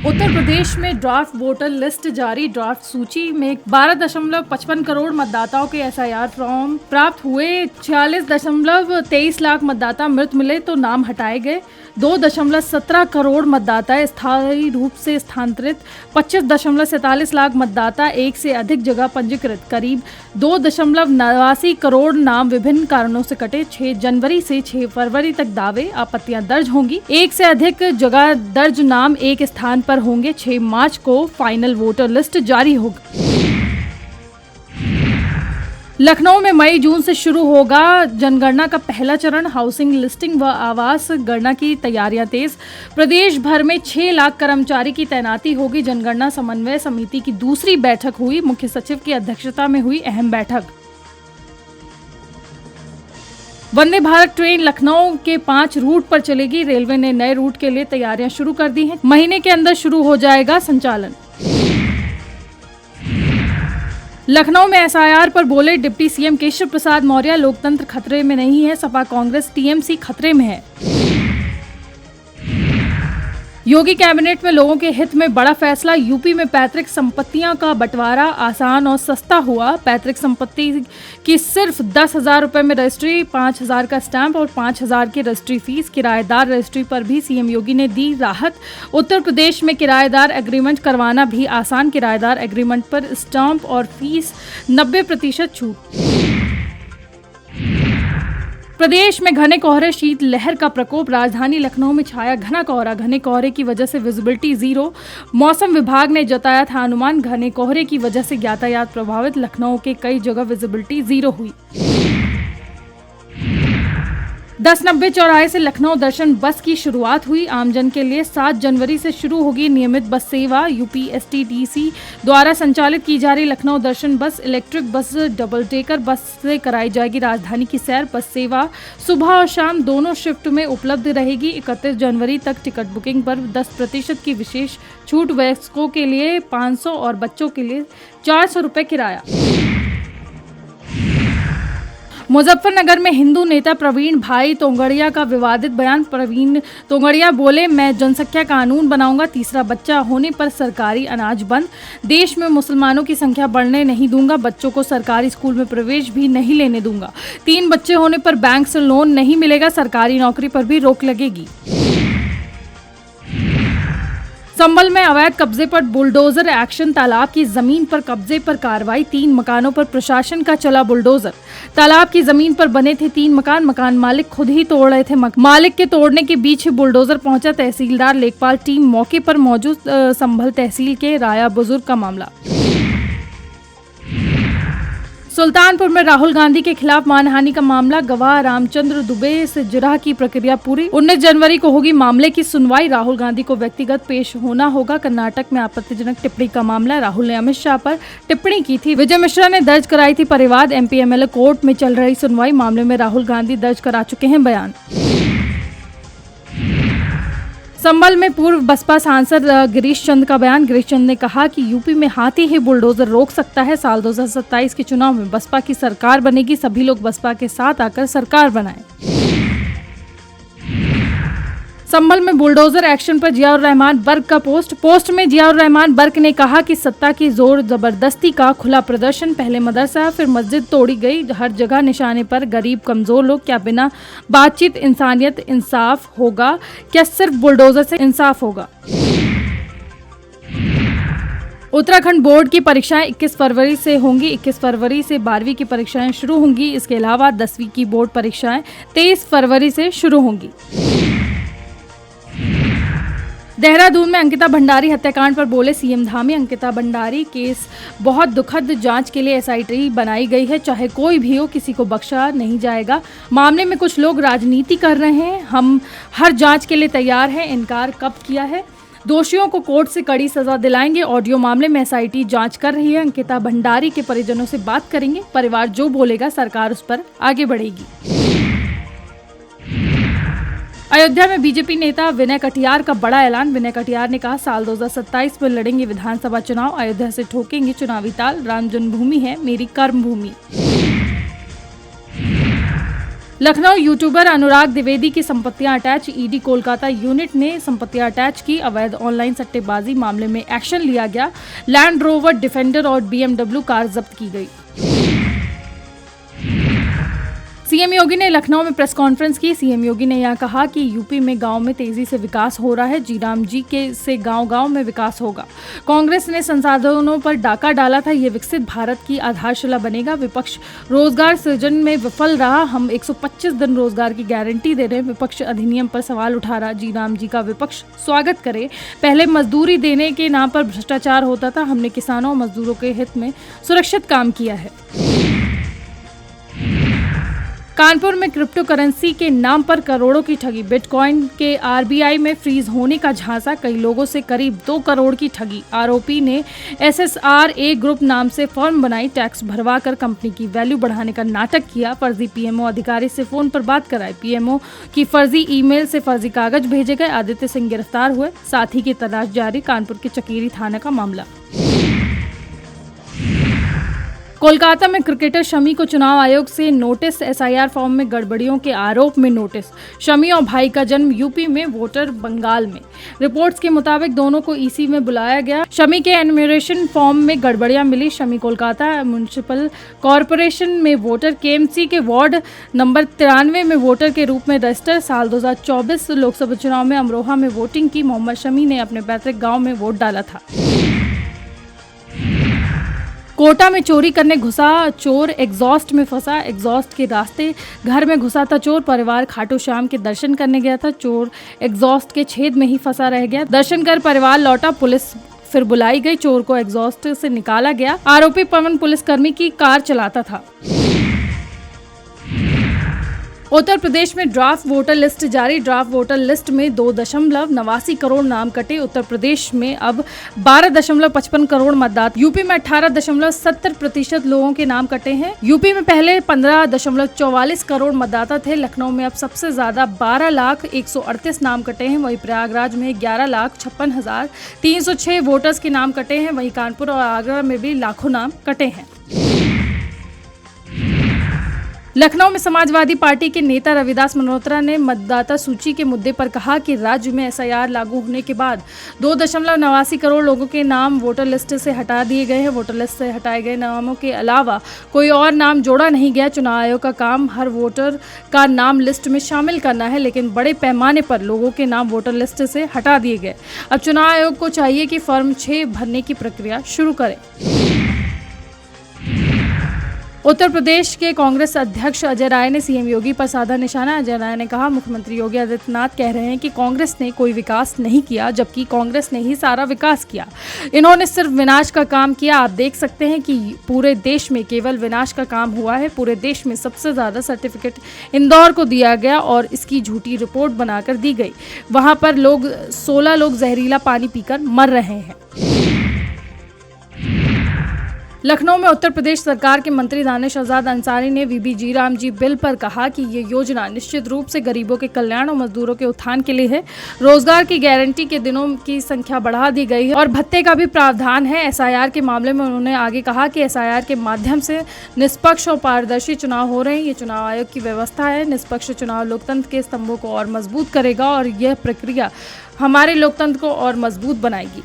उत्तर प्रदेश में draft voter list जारी। Draft सूची में 12.55 करोड़ मतदाताओं के एसआईआर फॉर्म प्राप्त हुए। 46.23 लाख मतदाता मृत मिले तो नाम हटाए गए। 2.17 करोड़ मतदाता स्थायी रूप से स्थानांतरित। 25.47 लाख मतदाता एक से अधिक जगह पंजीकृत। करीब 2.89 करोड़ नाम विभिन्न कारणों से कटे। 6 जनवरी से 6 फरवरी तक दावे आपत्तियां दर्ज होंगी। एक से अधिक जगह दर्ज नाम एक स्थान पर होंगे। 6 मार्च को फाइनल वोटर लिस्ट जारी होगी। लखनऊ में मई जून से शुरू होगा जनगणना का पहला चरण। हाउसिंग लिस्टिंग व आवास गणना की तैयारियां तेज। प्रदेश भर में 6 लाख कर्मचारी की तैनाती होगी। जनगणना समन्वय समिति की दूसरी बैठक हुई। मुख्य सचिव की अध्यक्षता में हुई अहम बैठक। वंदे भारत ट्रेन लखनऊ के 5 रूट पर चलेगी। रेलवे ने नए रूट के लिए तैयारियां शुरू कर दी हैं। महीने के अंदर शुरू हो जाएगा संचालन। लखनऊ में एसआईआर पर बोले डिप्टी सीएम केशव प्रसाद मौर्य, लोकतंत्र खतरे में नहीं है, सपा कांग्रेस टीएमसी खतरे में है। योगी कैबिनेट में लोगों के हित में बड़ा फैसला। यूपी में पैतृक संपत्तियों का बंटवारा आसान और सस्ता हुआ। पैतृक संपत्ति की सिर्फ 10,000 रुपए में रजिस्ट्री, 5,000 का स्टैंप और 5,000 की रजिस्ट्री फीस। किराएदार रजिस्ट्री पर भी सीएम योगी ने दी राहत। उत्तर प्रदेश में किराएदार एग्रीमेंट करवाना भी आसान। किराएदार एग्रीमेंट पर स्टैंप और फीस 90% छूट। प्रदेश में घने कोहरे, शीत लहर का प्रकोप। राजधानी लखनऊ में छाया घना कोहरा। घने कोहरे की वजह से विजिबिलिटी 0। मौसम विभाग ने जताया था अनुमान। घने कोहरे की वजह से यातायात प्रभावित। लखनऊ के कई जगह विजिबिलिटी 0 हुई। 1090 चौराहे से लखनऊ दर्शन बस की शुरुआत हुई। आमजन के लिए 7 जनवरी से शुरू होगी नियमित बस सेवा। यूपीएसटीडीसी द्वारा संचालित की जा रही लखनऊ दर्शन बस electric bus double decker bus से कराई जाएगी राजधानी की सैर। बस सेवा सुबह और शाम दोनों शिफ्ट में उपलब्ध रहेगी। 31 जनवरी तक टिकट बुकिंग पर 10% की विशेष छूट। वयस्कों के लिए 500 और बच्चों के लिए 400 रुपए किराया। मुजफ्फरनगर में हिंदू नेता प्रवीण भाई तोगड़िया का विवादित बयान। प्रवीण तोगड़िया बोले, मैं जनसंख्या कानून बनाऊंगा। तीसरा बच्चा होने पर सरकारी अनाज बंद। देश में मुसलमानों की संख्या बढ़ने नहीं दूंगा। बच्चों को सरकारी स्कूल में प्रवेश भी नहीं लेने दूंगा। 3 बच्चे होने पर बैंक से लोन नहीं मिलेगा। सरकारी नौकरी पर भी रोक लगेगी। संभल में अवैध कब्जे पर बुलडोजर एक्शन। तालाब की जमीन पर कब्जे पर कार्रवाई। 3 मकानों पर प्रशासन का चला बुलडोजर। तालाब की जमीन पर बने थे 3 मकान। मकान मालिक खुद ही तोड़ रहे थे। मालिक के तोड़ने के बीच ही बुलडोजर पहुंचा। तहसीलदार लेखपाल टीम मौके पर मौजूद। संभल तहसील के राया बुजुर्ग का मामला। सुल्तानपुर में राहुल गांधी के खिलाफ मानहानि का मामला। गवाह रामचंद्र दुबे से जिरह की प्रक्रिया पूरी। 19 जनवरी को होगी मामले की सुनवाई। राहुल गांधी को व्यक्तिगत पेश होना होगा। कर्नाटक में आपत्तिजनक टिप्पणी का मामला। राहुल ने अमित शाह पर टिप्पणी की थी। विजय मिश्रा ने दर्ज कराई थी परिवाद। एमपी एमएलए कोर्ट में चल रही सुनवाई। मामले में राहुल गांधी दर्ज करा चुके हैं बयान। संभल में पूर्व बसपा सांसद गिरीश चंद का बयान। गिरीश चंद ने कहा कि यूपी में हाथी ही बुलडोजर रोक सकता है। साल 2027 के चुनाव में बसपा की सरकार बनेगी। सभी लोग बसपा के साथ आकर सरकार बनाएं। संभल में बुलडोजर एक्शन पर जियाउर रहमान बर्क का पोस्ट में जियाउर रहमान बर्क ने कहा कि सत्ता की जोर जबरदस्ती का खुला प्रदर्शन। पहले मदरसा फिर मस्जिद तोड़ी गई। हर जगह निशाने पर गरीब कमजोर लोग। क्या बिना बातचीत इंसानियत इंसाफ होगा? क्या सिर्फ बुलडोजर से इंसाफ होगा? उत्तराखंड बोर्ड की परीक्षाएं 21 फरवरी से होंगी। 21 फरवरी से 12वीं की परीक्षाएं शुरू होंगी। इसके अलावा 10वीं की बोर्ड परीक्षाएं 23 फरवरी से शुरू होंगी। देहरादून में अंकिता भंडारी हत्याकांड पर बोले सीएम धामी। अंकिता भंडारी केस बहुत दुखद। जांच के लिए एसआईटी बनाई गई है। चाहे कोई भी हो, किसी को बख्शा नहीं जाएगा। मामले में कुछ लोग राजनीति कर रहे हैं। हम हर जांच के लिए तैयार हैं। इनकार कब किया है? दोषियों को कोर्ट से कड़ी सजा दिलाएंगे। ऑडियो मामले में एसआईटी जांच कर रही है। अंकिता भंडारी के परिजनों से बात करेंगे। परिवार जो बोलेगा सरकार उस पर आगे बढ़ेगी। अयोध्या में बीजेपी नेता विनय कटियार का बड़ा ऐलान। विनय कटियार ने कहा, साल 2027 में लड़ेंगे विधानसभा चुनाव। अयोध्या से ठोकेंगे चुनावी ताल। राम जन्मभूमि है मेरी कर्म भूमि। लखनऊ यूट्यूबर अनुराग द्विवेदी की संपत्तियां अटैच, ईडी कोलकाता यूनिट ने संपत्तियां अटैच की। अवैध ऑनलाइन सट्टेबाजी मामले में एक्शन लिया गया। लैंड रोवर डिफेंडर और BMW कार जब्त की गई। सीएम योगी ने लखनऊ में प्रेस कॉन्फ्रेंस की। सीएम योगी ने यहां कहा कि यूपी में गांव में तेजी से विकास हो रहा है। जीराम जी के से गांव-गांव में विकास होगा। कांग्रेस ने संसाधनों पर डाका डाला था, ये विकसित भारत की आधारशिला बनेगा। विपक्ष रोजगार सृजन में विफल रहा, हम 125 दिन रोजगार की गारंटी दे रहे हैं। विपक्ष अधिनियम पर सवाल उठा रहा। जीराम जी का विपक्ष स्वागत करे। पहले मजदूरी देने के नाम पर भ्रष्टाचार होता था, हमने किसानों और मजदूरों के हित में सुरक्षित काम किया है। कानपुर में क्रिप्टो करेंसी के नाम पर करोड़ों की ठगी। बिटकॉइन के आरबीआई में फ्रीज होने का झांसा, कई लोगों से करीब 2 करोड़ की ठगी। आरोपी ने SSRA ग्रुप नाम से फर्म बनाई, टैक्स भरवाकर कंपनी की वैल्यू बढ़ाने का नाटक किया। फर्जी PMO अधिकारी से फोन पर बात कराई। PMO की फर्जी ईमेल से फर्जी कागज भेजे गए। आदित्य सिंह गिरफ्तार हुए, साथी की तलाश जारी। कानपुर के चकेरी थाना का मामला। कोलकाता में क्रिकेटर शमी को चुनाव आयोग से नोटिस। SIR फॉर्म में गड़बड़ियों के आरोप में नोटिस। शमी और भाई का जन्म यूपी में, वोटर बंगाल में। रिपोर्ट्स के मुताबिक दोनों को EC में बुलाया गया। शमी के एनुमरेशन फॉर्म में गड़बड़ियां मिली। शमी कोलकाता म्युनिसिपल कॉरपोरेशन में वोटर, KMC के वार्ड नंबर 93 में वोटर के रूप में रजिस्टर। साल 2024 लोकसभा चुनाव में अमरोहा में वोटिंग की। मोहम्मद शमी ने अपने पैतृक गाँव में वोट डाला था। कोटा में चोरी करने घुसा चोर, एग्जॉस्ट में फंसा। एग्जॉस्ट के रास्ते घर में घुसा था चोर। परिवार खाटू श्याम के दर्शन करने गया था, चोर एग्जॉस्ट के छेद में ही फंसा रह गया। दर्शन कर परिवार लौटा, पुलिस फिर बुलाई गई। चोर को एग्जॉस्ट से निकाला गया। आरोपी पवन पुलिसकर्मी की कार चलाता था। उत्तर प्रदेश में ड्राफ्ट वोटर लिस्ट जारी। ड्राफ्ट वोटर लिस्ट में 2.89 करोड़ नाम कटे। उत्तर प्रदेश में अब 12.55 करोड़ मतदाता। यूपी में 18.70% लोगों के नाम कटे हैं। यूपी में पहले 15.44 करोड़ मतदाता थे। लखनऊ में अब सबसे ज्यादा 12,138 नाम कटे हैं। वहीं प्रयागराज में 11,56,306 वोटर्स के नाम कटे हैं। वहीं कानपुर और आगरा में भी लाखों नाम कटे हैं। लखनऊ में समाजवादी पार्टी के नेता रविदास मल्होत्रा ने मतदाता सूची के मुद्दे पर कहा कि राज्य में SIR लागू होने के बाद 2.89 करोड़ लोगों के नाम वोटर लिस्ट से हटा दिए गए हैं। वोटर लिस्ट से हटाए गए नामों के अलावा कोई और नाम जोड़ा नहीं गया। चुनाव आयोग का काम हर वोटर का नाम लिस्ट में शामिल करना है, लेकिन बड़े पैमाने पर लोगों के नाम वोटर लिस्ट से हटा दिए गए। अब चुनाव आयोग को चाहिए कि फॉर्म 6 भरने की प्रक्रिया शुरू करे। उत्तर प्रदेश के कांग्रेस अध्यक्ष अजय राय ने सीएम योगी पर साधा निशाना। अजय राय ने कहा, मुख्यमंत्री योगी आदित्यनाथ कह रहे हैं कि कांग्रेस ने कोई विकास नहीं किया, जबकि कांग्रेस ने ही सारा विकास किया। इन्होंने सिर्फ विनाश का काम किया। आप देख सकते हैं कि पूरे देश में केवल विनाश का काम हुआ है। पूरे देश में सबसे ज्यादा सर्टिफिकेट इंदौर को दिया गया और इसकी झूठी रिपोर्ट बनाकर दी गई। वहां पर 16 लोग जहरीला पानी पीकर मर रहे हैं। लखनऊ में उत्तर प्रदेश सरकार के मंत्री दानिश आजाद अंसारी ने VB जीराम जी बिल पर कहा कि ये योजना निश्चित रूप से गरीबों के कल्याण और मजदूरों के उत्थान के लिए है। रोजगार की गारंटी के दिनों की संख्या बढ़ा दी गई है और भत्ते का भी प्रावधान है। SIR के मामले में उन्होंने आगे कहा कि SIR के माध्यम से निष्पक्ष और पारदर्शी चुनाव हो रहे हैं। ये चुनाव आयोग की व्यवस्था है। निष्पक्ष चुनाव लोकतंत्र के स्तंभों को और मजबूत करेगा और यह प्रक्रिया हमारे लोकतंत्र को और मजबूत बनाएगी।